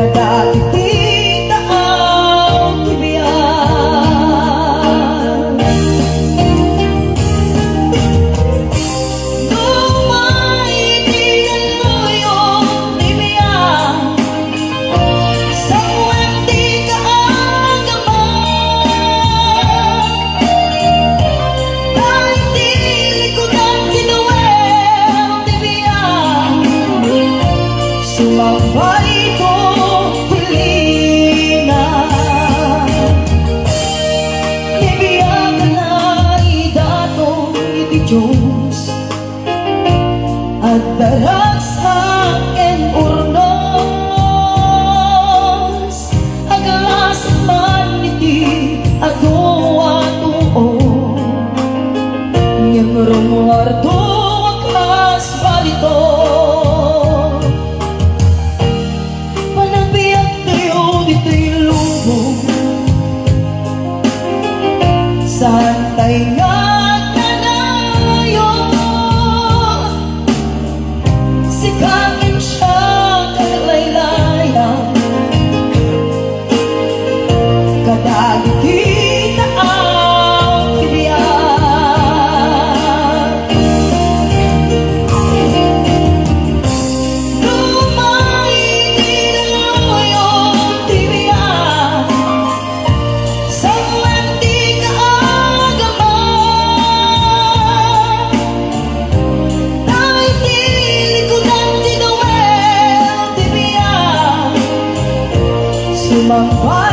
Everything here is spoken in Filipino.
Kadakita ang kibiyan. Lumay itigan mo yung kibiyan, sa muwerte ka ang gaman. Kahit di likodan kinuwel kibiyan, sumabay ko Diyos at darag sa akin urnos, agalas man iti agawa tuon, yang rumuardo wakas balito. Panagbiyak tayo dito'y lubong, santay nga sikapin siya kalaylayan. Kadakita ang kibiyan. Lumay itigan yung kibiyan, sa muwerte ka ang gaman. Kahit di likodan sumambay